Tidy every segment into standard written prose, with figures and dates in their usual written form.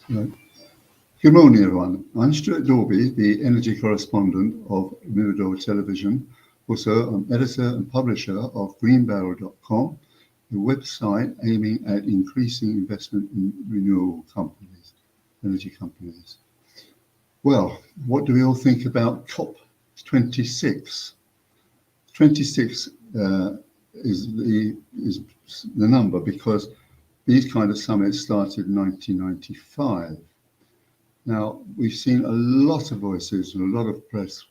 Right. Good morning, everyone. I'm Stuart Dorby, the energy correspondent of Renewable Television. Also, I'm editor and publisher of greenbarrel.com, a website aiming at increasing investment in renewable companies, energy companies. Well, what do we all think about COP26? 26 is the number because these kind of summits started in 1995. Now, we've seen a lot of voices and a lot of press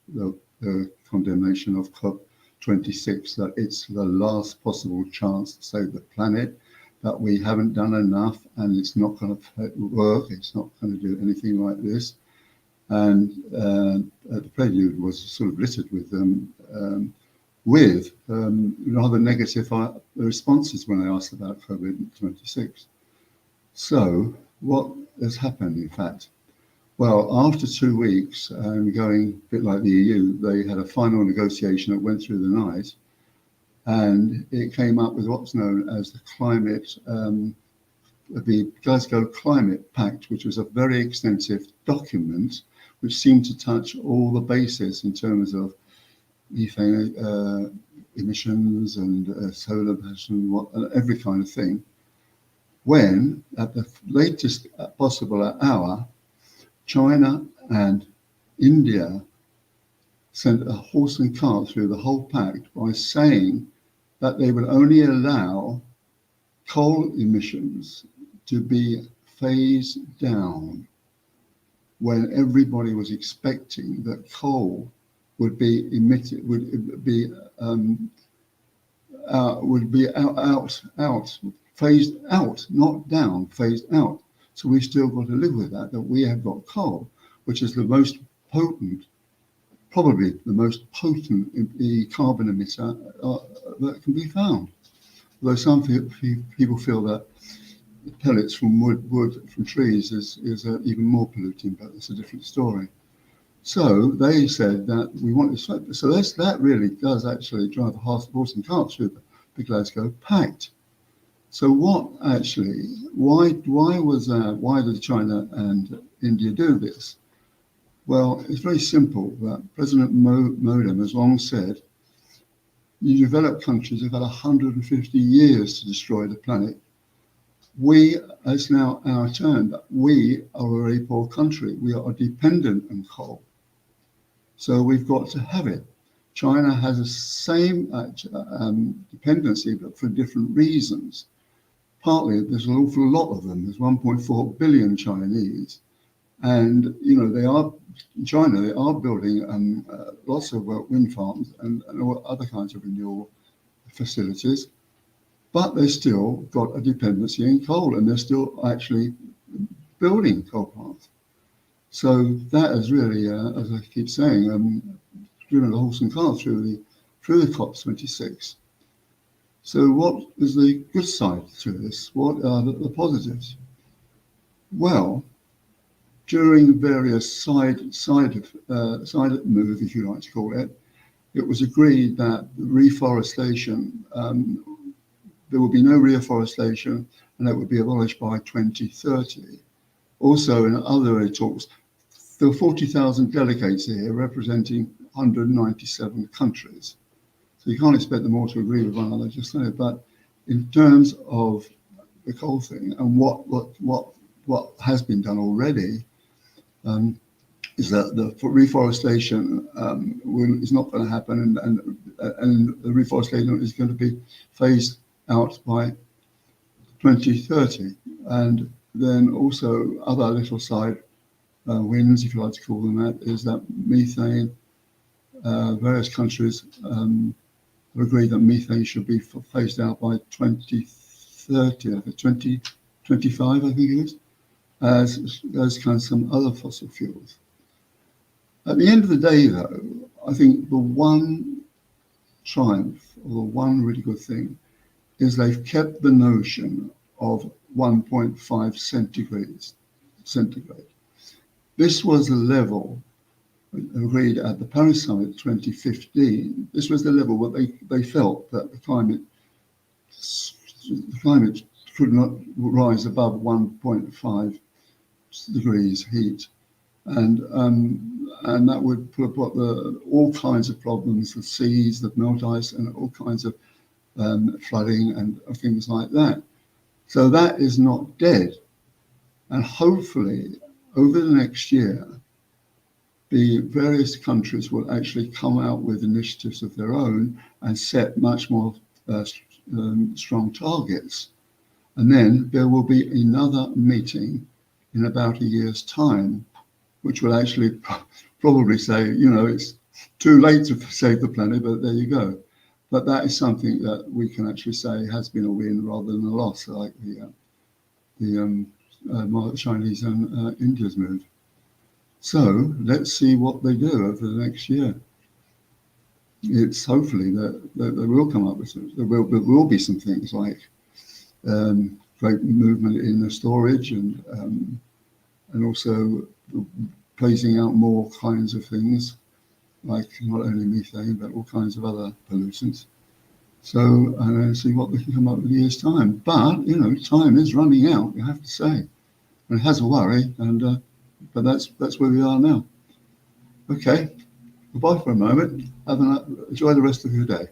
condemnation of COP26, that it's the last possible chance to save the planet, that we haven't done enough and it's not going to work, it's not going to do anything like this. And the prelude was sort of littered with rather negative responses when I asked about COVID-26. So what has happened, in fact? Well, after 2 weeks, going a bit like the EU, they had a final negotiation that went through the night, and it came up with what's known as the Glasgow Climate Pact, which was a very extensive document which seemed to touch all the bases in terms of methane emissions and solar passion, every kind of thing. When, at the latest possible hour, China and India sent a horse and cart through the whole pact by saying that they would only allow coal emissions to be phased down, when everybody was expecting that coal would be emitted, phased out, not down, phased out. So we've still got to live with that we have got coal, which is the most potent, probably the most potent carbon emitter that can be found. Although some people feel that the pellets from wood from trees is even more polluting, but it's a different story. So they said that we want to, so that really does actually drive a horse and cart through the Glasgow Pact. So why did China and India do this? Well, it's very simple. President Modem has long said, you developed countries have had 150 years to destroy the planet. It's now our turn, but we are a very poor country. We are dependent on coal. So we've got to have it. China has the same dependency, but for different reasons. Partly, there's an awful lot of them. There's 1.4 billion Chinese. And, they are building lots of wind farms and other kinds of renewable facilities. But they've still got a dependency in coal, and they're still actually building coal plants. So that is really, as I keep saying, driven the horse and cart through the COP26. So what is the good side to this? What are the positives? Well, during various side move, if you like to call it, it was agreed that reforestation, there would be no reforestation, and that would be abolished by 2030. Also, in other talks, there were 40,000 delegates here representing 197 countries. So you can't expect them all to agree with one another, just so. But in terms of the coal thing and what has been done already, is that the reforestation is not going to happen, and the reforestation is going to be phased out by 2030. And then also other little side wins, if you like to call them that, is that methane. Various countries have agreed that methane should be phased out by 2030, 2025, I think it is, as kind of some other fossil fuels. At the end of the day, though, I think the one triumph, or the one really good thing, is they've kept the notion of 1.5 centigrade. This was the level agreed at the Paris Summit 2015. This was the level where they felt that the climate could not rise above 1.5 degrees heat, and that would put all kinds of problems, the seas, the melt ice, and all kinds of flooding and things like that. So that is not dead, and hopefully over the next year, the various countries will actually come out with initiatives of their own and set much more strong targets. And then there will be another meeting in about a year's time, which will actually probably say, it's too late to save the planet, but there you go. But that is something that we can actually say has been a win rather than a loss, like the Chinese and India's move. So let's see what they do over the next year. It's hopefully that they will come up with some. There will be some things like great movement in the storage and also phasing out more kinds of things, like not only methane but all kinds of other pollutants. So and then see what they can come up with in a year's time. But time is running out. You have to say, and it has a worry and. But that's where we are now. Okay, goodbye for a moment. Enjoy the rest of your day.